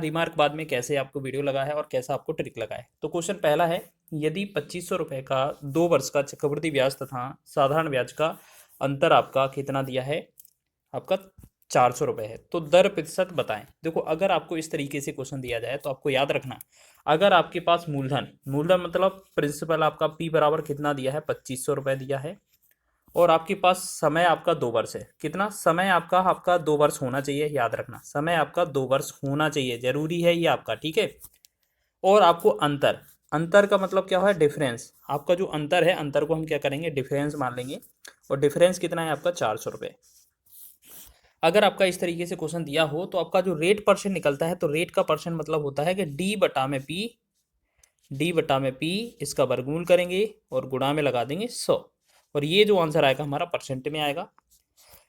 Remark बाद में कैसे आपको वीडियो लगा है और कैसा आपको ट्रिक लगा है। तो क्वेश्चन पहला है, यदि 2500 रुपये का 2 वर्ष का चक्रवृद्धि ब्याज तथा साधारण ब्याज का अंतर आपका कितना दिया है, आपका 400 रुपये है, तो दर प्रतिशत बताएं। देखो, अगर आपको इस तरीके से क्वेश्चन दिया जाए तो आपको याद रखना, अगर आपके पास मूलधन मूलधन मतलब प्रिंसिपल आपका पी बराबर कितना दिया है, 2500 रुपये दिया है, और आपके पास समय आपका 2 वर्ष है। कितना समय आपका आपका 2 वर्ष होना चाहिए, याद रखना समय आपका 2 वर्ष होना चाहिए, जरूरी है ये आपका, ठीक है। और आपको अंतर, अंतर का मतलब क्या है, डिफरेंस। आपका जो अंतर है, अंतर को हम क्या करेंगे, डिफरेंस मान लेंगे, और डिफरेंस कितना है आपका, 400 रुपये। अगर आपका इस तरीके से क्वेश्चन दिया हो तो आपका जो रेट परसेंट निकलता है, तो रेट का परसेंट मतलब होता है कि डी बटा में पी इसका वर्गमूल करेंगे और गुणा में लगा देंगे 100, और ये जो आंसर आएगा हमारा परसेंट में आएगा।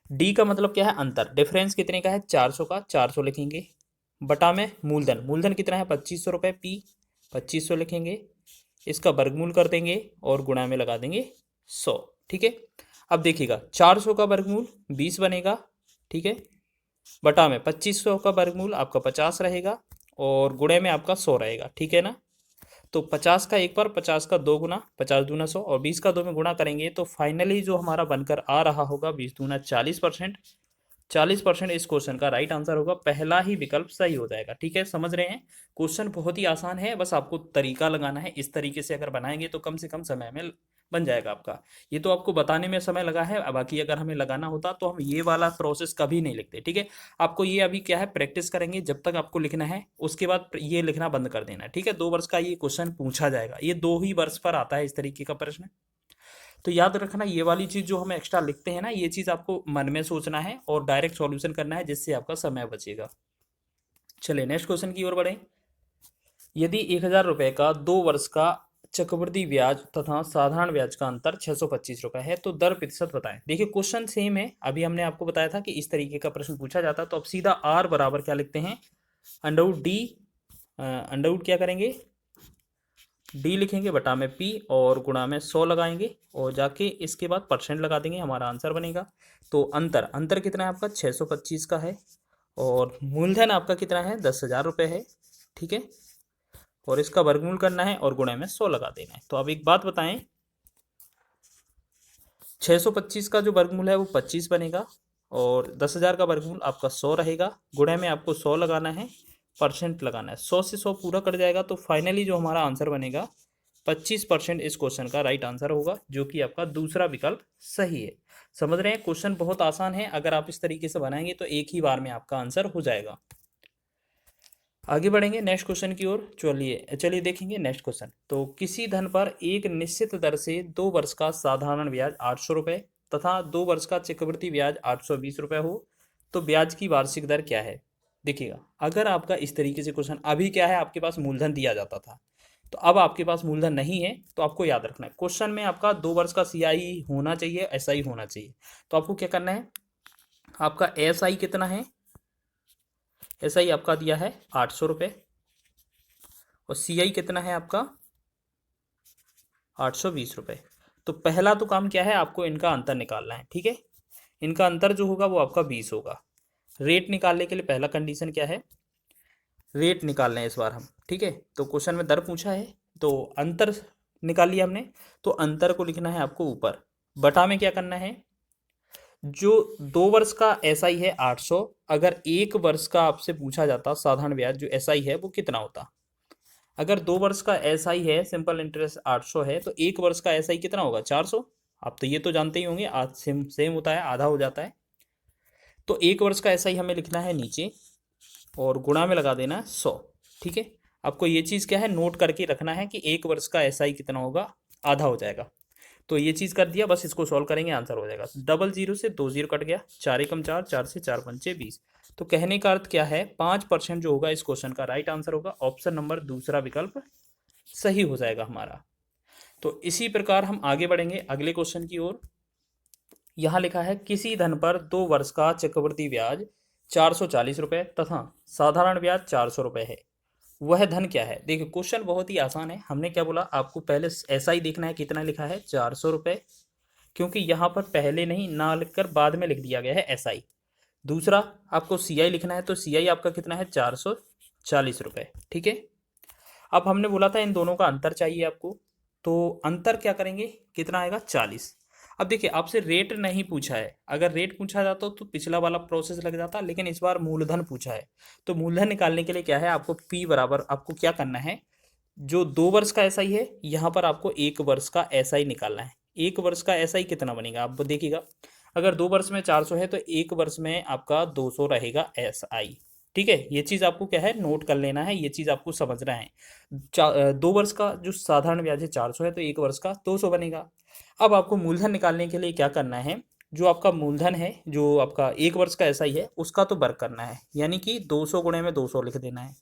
डी का मतलब क्या है, अंतर। डिफरेंस कितने का है, 400 का, 400 लिखेंगे। बटा में मूलधन, मूलधन कितना है, 2500 रुपये, पी 2500 लिखेंगे, इसका वर्गमूल कर देंगे और गुणा में लगा देंगे 100, ठीक है। अब देखिएगा, 400 का वर्गमूल 20 बनेगा, ठीक है, बटा में 2500 का वर्गमूल आपका 50 रहेगा, और गुणे में आपका 100 रहेगा, ठीक है ना। तो 50 का एक बार, 50 का 2 गुना, 50 दूना 100, और 20 का 2 में गुणा करेंगे तो फाइनली जो हमारा बनकर आ रहा होगा 20 दूना 40%। 40% इस क्वेश्चन का राइट आंसर होगा, पहला ही विकल्प सही हो जाएगा, ठीक है। समझ रहे हैं, क्वेश्चन बहुत ही आसान है, बस आपको तरीका लगाना है। इस तरीके से अगर बनाएंगे तो कम से कम समय में बन जाएगा आपका। ये तो आपको बताने में समय लगा है, बाकी अगर हमें लगाना होता तो हम ये वाला प्रोसेस कभी नहीं लिखते, ठीक है। आपको ये अभी क्या है, प्रैक्टिस करेंगे जब तक आपको लिखना है, उसके बाद ये लिखना बंद कर देना, ठीक है। 2 वर्ष का ये क्वेश्चन पूछा जाएगा, ये 2 ही वर्ष पर आता है इस तरीके का प्रश्न। तो याद रखना, ये वाली चीज़ जो हम एक्स्ट्रा लिखते हैं ना, ये चीज़ आपको मन में सोचना है और डायरेक्ट सॉल्यूशन करना है, जिससे आपका समय बचेगा। चलिए नेक्स्ट क्वेश्चन की ओर बढ़ें। यदि 1000 रुपये का 2 वर्ष का चक्रवृद्धि ब्याज तथा साधारण ब्याज का अंतर 625 रुपये है, तो दर प्रतिशत बताएं। देखिए, क्वेश्चन सेम है, अभी हमने आपको बताया था कि इस तरीके का प्रश्न पूछा जाता, तो अब सीधा आर बराबर क्या लिखते हैं, अंडरवुड डी, अंडरवुड क्या करेंगे, डी लिखेंगे, बटा में पी और गुणा में 100 लगाएंगे, और जाके इसके बाद परसेंट लगा देंगे, हमारा आंसर बनेगा। तो अंतर, अंतर कितना है आपका, 625 का है, और मूलधन आपका कितना है, 10,000 रुपये है, ठीक है, और इसका वर्गमूल करना है और गुणा में 100 लगा देना है। तो अब एक बात बताएं, 625 का जो वर्गमूल है वो 25 बनेगा, और 10,000 का वर्गमूल आपका 100 रहेगा, गुणा में आपको 100 लगाना है, परसेंट लगाना है, 100 से 100 पूरा कट जाएगा, तो फाइनली जो हमारा आंसर बनेगा 25% इस क्वेश्चन का राइट आंसर होगा, जो कि आपका दूसरा विकल्प सही है। समझ रहे हैं, क्वेश्चन बहुत आसान है, अगर आप इस तरीके से बनाएंगे तो एक ही बार में आपका आंसर हो जाएगा। आगे बढ़ेंगे नेक्स्ट क्वेश्चन की ओर। चलिए चलिए देखेंगे नेक्स्ट क्वेश्चन। तो किसी धन पर एक निश्चित दर से 2 वर्ष का साधारण ब्याज 800 रुपये तथा 2 वर्ष का चक्रवृद्धि ब्याज 820 रुपये हो, तो ब्याज की वार्षिक दर क्या है। देखिएगा, अगर आपका इस तरीके से क्वेश्चन, अभी क्या है, आपके पास मूलधन दिया जाता था, तो अब आपके पास मूलधन नहीं है, तो आपको याद रखना है क्वेश्चन में आपका 2 वर्ष का सीआई होना चाहिए, एसआई होना चाहिए। तो आपको क्या करना है, आपका एसआई कितना है, एसआई आपका दिया है 800 रुपये, और सीआई कितना है आपका 820 रुपये। तो पहला तो काम क्या है, आपको इनका अंतर निकालना है, ठीक है। इनका अंतर जो होगा वो आपका 20 होगा। रेट निकालने के लिए पहला कंडीशन क्या है, रेट निकालना है इस बार हम, ठीक है। तो क्वेश्चन में दर पूछा है, तो अंतर निकाल लिया हमने, तो अंतर को लिखना है आपको ऊपर, बटा में क्या करना है, जो 2 वर्ष का एसआई है 800, अगर 1 वर्ष का आपसे पूछा जाता साधारण ब्याज जो एसआई है वो कितना होता। अगर 2 वर्ष का एसआई है, सिंपल इंटरेस्ट 800 है, तो 1 वर्ष का एसआई कितना होगा, 400। आप तो ये तो जानते ही होंगे, आज सेम सेम होता है, आधा हो जाता है। तो 1 वर्ष का एसआई हमें लिखना है नीचे, और गुणा में लगा देना है 100, ठीक है। आपको ये चीज़ क्या है, नोट करके रखना है कि 1 वर्ष का एसआई कितना होगा, आधा हो जाएगा। तो ये चीज़ कर दिया, बस इसको सॉल्व करेंगे, आंसर हो जाएगा। डबल जीरो से 2 जीरो कट गया, 4 एकम 4, 4 से 4 पंचे 20। तो कहने का अर्थ क्या है, 5% जो होगा इस क्वेश्चन का राइट आंसर होगा, ऑप्शन नंबर दूसरा विकल्प सही हो जाएगा हमारा। तो इसी प्रकार हम आगे बढ़ेंगे अगले क्वेश्चन की ओर। यहाँ लिखा है, किसी धन पर 2 वर्ष का चक्रवृद्धि ब्याज 440 रुपये तथा साधारण ब्याज 400 रुपये है, वह धन क्या है। देखिए, क्वेश्चन बहुत ही आसान है, हमने क्या बोला, आपको पहले ऐसा ही देखना है, कितना लिखा है 400 रुपये, क्योंकि यहाँ पर पहले नहीं ना लिखकर बाद में लिख दिया गया है एसआई। दूसरा, आपको सीआई लिखना है, तो सीआई आपका कितना है 400, ₹40। ठीक है। अब हमने बोला था इन दोनों का अंतर चाहिए आपको, तो अंतर क्या करेंगे, कितना आएगा 40। अब देखिए आपसे रेट नहीं पूछा है, अगर रेट पूछा जाता तो पिछला वाला प्रोसेस लग जाता, लेकिन इस बार मूलधन पूछा है। तो मूलधन निकालने के लिए क्या है, आपको पी बराबर आपको क्या करना है, जो 2 वर्ष का एसआई है यहाँ पर आपको 1 वर्ष का एसआई निकालना है। 1 वर्ष का एसआई कितना बनेगा आप देखिएगा, अगर 2 वर्ष में 400 है तो 1 वर्ष में आपका 200 रहेगा एसआई। ठीक है, ये चीज़ आपको क्या है नोट कर लेना है, ये चीज़ आपको समझना है। 2 वर्ष का जो साधारण ब्याज है 400 है, तो 1 वर्ष का 200 बनेगा। अब आपको मूलधन निकालने के लिए क्या करना है, जो आपका मूलधन है, जो आपका 1 वर्ष का एसआई है, उसका तो वर्ग करना है, यानी कि 200 गुणे में 200 लिख देना है।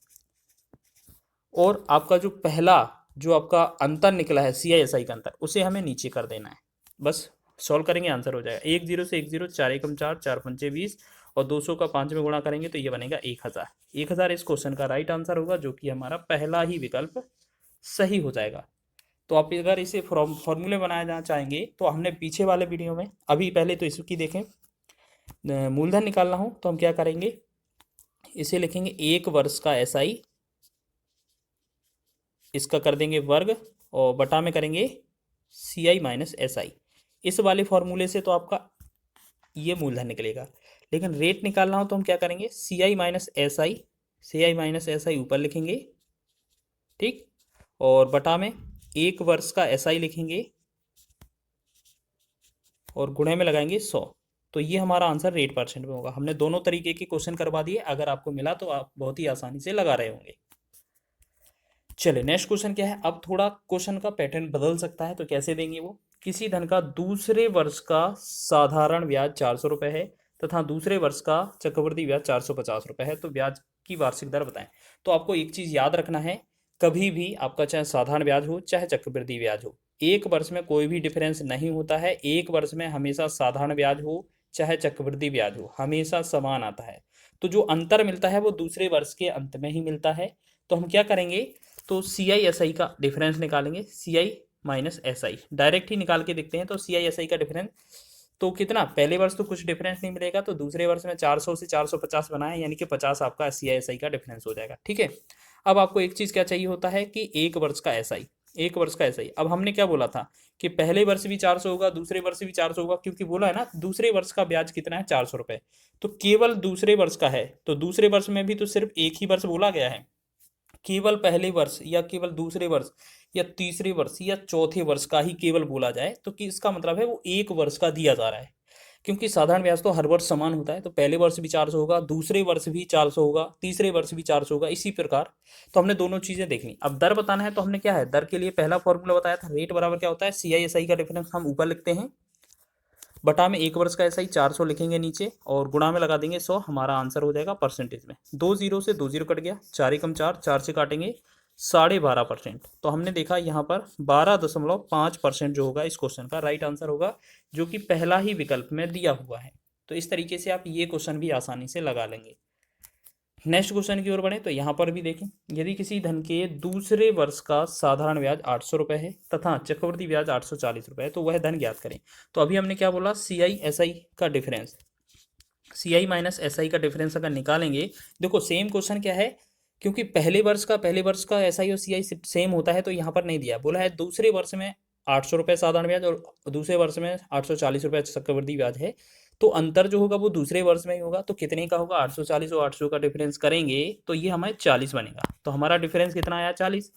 और आपका जो पहला जो आपका अंतर निकला है सी आई एस आई का अंतर, उसे हमें नीचे कर देना है। बस सॉल्व करेंगे आंसर हो जाएगा। 10 से 10, 4 एकम 4, 4 पंचे 20 और 200 का 5 में गुणा करेंगे तो ये बनेगा 1000। 1000 इस क्वेश्चन का राइट आंसर होगा, जो कि हमारा पहला ही विकल्प सही हो जाएगा। तो आप अगर इसे फॉर्मूले बनाना चाहेंगे तो हमने पीछे वाले वीडियो में, अभी पहले तो इसकी देखें, मूलधन निकालना हो तो हम क्या करेंगे, इसे लिखेंगे 1 वर्ष का एसआई, इसका कर देंगे वर्ग और बटा में करेंगे c I minus S I. इस वाले फॉर्मूले से तो आपका ये मूलधन निकलेगा, लेकिन रेट निकालना हो तो हम क्या करेंगे, c I minus S i, c I minus S i ऊपर लिखेंगे, ठीक, और बटा में 1 वर्ष का एस आई लिखेंगे और गुणे में लगाएंगे 100। तो ये हमारा आंसर रेट परसेंट में होगा। हमने दोनों तरीके के क्वेश्चन करवा दिए, अगर आपको मिला तो आप बहुत ही आसानी से लगा रहे होंगे। चलिए नेक्स्ट क्वेश्चन क्या है, अब थोड़ा क्वेश्चन का पैटर्न बदल सकता है, तो कैसे देंगे वो, किसी धन का दूसरे वर्ष का साधारण ब्याज 400 रुपये है तथा दूसरे वर्ष का चक्रवृद्धि ब्याज 450 रुपये है, तो ब्याज की वार्षिक दर बताएं। तो आपको एक चीज याद रखना है, कभी भी आपका चाहे साधारण ब्याज हो चाहे चक्रवृद्धि ब्याज हो, 1 वर्ष में कोई भी डिफरेंस नहीं होता है। 1 वर्ष में हमेशा साधारण ब्याज हो चाहे चक्रवृद्धि ब्याज हो, हमेशा समान आता है। तो जो अंतर मिलता है वो दूसरे वर्ष के अंत में ही मिलता है। तो हम क्या करेंगे, तो सी आई एस आई का डिफरेंस निकालेंगे, सी आई माइनस एस आई डायरेक्ट ही निकाल के देखते हैं। तो सी आई एस आई का डिफरेंस तो कितना, पहले वर्ष तो कुछ डिफरेंस नहीं मिलेगा, तो दूसरे वर्ष में 400 से 450 बनाए, यानी कि 50 आपका सी आई एस आई का डिफरेंस हो जाएगा। ठीक है, अब आपको एक चीज़ क्या चाहिए होता है कि 1 वर्ष का एस आई, 1 वर्ष का एस आई। अब हमने क्या बोला था कि पहले वर्ष भी 400 होगा, दूसरे वर्ष भी 400 होगा, क्योंकि बोला है ना दूसरे वर्ष का ब्याज कितना है 400 रुपये, तो केवल दूसरे वर्ष का है, तो दूसरे वर्ष में भी तो सिर्फ एक ही वर्ष बोला गया है। केवल पहले वर्ष या केवल दूसरे वर्ष या तीसरे वर्ष या चौथे वर्ष का ही केवल बोला जाए, तो कि इसका मतलब है वो 1 वर्ष का दिया जा रहा है, क्योंकि साधारण ब्याज तो हर वर्ष समान होता है। तो पहले वर्ष भी 400 होगा, दूसरे वर्ष भी 400 होगा, तीसरे वर्ष भी 400 होगा, इसी प्रकार। तो हमने दोनों चीजें देखनी। अब दर बताना है तो हमने क्या है, दर के लिए पहला फॉर्मूला बताया था, रेट बराबर क्या होता है, सी आई एस आई का डिफरेंस हम ऊपर लिखते हैं, बटा में 1 वर्ष का एसआई 400 लिखेंगे नीचे और गुणा में लगा देंगे 100, हमारा आंसर हो जाएगा परसेंटेज में। 2 0 से 2 0 कट गया, 4 एकम 4, 4 से काटेंगे 12.5%। तो हमने देखा यहाँ पर 12.5% जो होगा इस क्वेश्चन का राइट आंसर होगा, जो कि पहला ही विकल्प में दिया हुआ है। तो इस तरीके से आप ये क्वेश्चन भी आसानी से लगा लेंगे। नेक्स्ट क्वेश्चन की ओर बढ़े तो यहाँ पर भी देखें, यदि किसी धन के दूसरे वर्ष का साधारण ब्याज 800 रुपये है तथा चक्रवृद्धि ब्याज 840 रुपये है, तो वह धन ज्ञात करें। तो अभी हमने क्या बोला, सी आई एस आई का difference, C I minus S I का डिफरेंस अगर निकालेंगे, देखो सेम क्वेश्चन क्या है, क्योंकि पहले वर्ष का एस आई और सी आई सेम होता है, तो यहाँ पर नहीं दिया, बोला है दूसरे वर्ष में 800 रुपये साधारण ब्याज और दूसरे वर्ष में 840 रुपये चक्रवृद्धि ब्याज है, तो अंतर जो होगा वो दूसरे वर्ष में ही होगा। तो कितने का होगा, 840 और 800 का डिफरेंस करेंगे तो ये हमारे 40 बनेगा। तो हमारा डिफरेंस कितना आया, 40।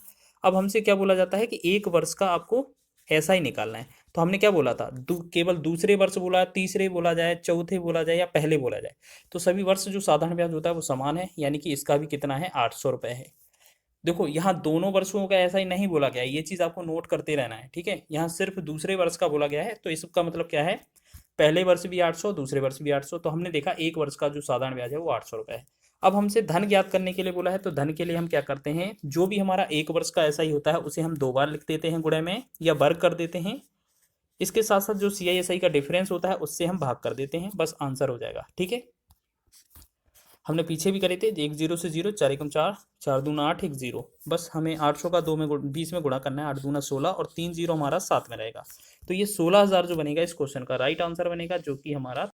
अब हमसे क्या बोला जाता है कि 1 वर्ष का आपको ऐसा ही निकालना है। तो हमने क्या बोला था, केवल दूसरे वर्ष बोला, तीसरे बोला जाए, चौथे बोला जाए या पहले बोला जाए, तो सभी वर्ष जो साधारण ब्याज होता है वो समान है, यानी कि इसका भी कितना है, 800 रुपये है। देखो यहाँ दोनों वर्षों का ऐसा ही नहीं बोला गया है, ये चीज़ आपको नोट करते रहना है। ठीक है, यहाँ सिर्फ दूसरे वर्ष का बोला गया है, तो इसका मतलब क्या है, पहले वर्ष भी 800, दूसरे वर्ष भी 800। तो हमने देखा 1 वर्ष का जो साधारण ब्याज है वो 800 रुपये है। अब हमसे धन ज्ञात करने के लिए बोला है, तो धन के लिए हम क्या करते हैं, जो भी हमारा 1 वर्ष का ऐसा ही होता है उसे हम 2 बार लिख देते हैं गुणे में या वर्ग कर देते हैं। इसके साथ साथ जो सी आई एस आई का डिफरेंस होता है उससे हम भाग कर देते हैं, बस आंसर हो जाएगा। ठीक है, हमने पीछे भी करे थे, 1 0 से 0, 4 एकम 4, 4 दूना 8, 1 0, बस हमें 800 का 2 में 20 में गुणा करना है, 8 दूना 16 और 3 0 हमारा 7 में रहेगा। तो ये 16,000 जो बनेगा इस क्वेश्चन का राइट आंसर बनेगा, जो कि हमारा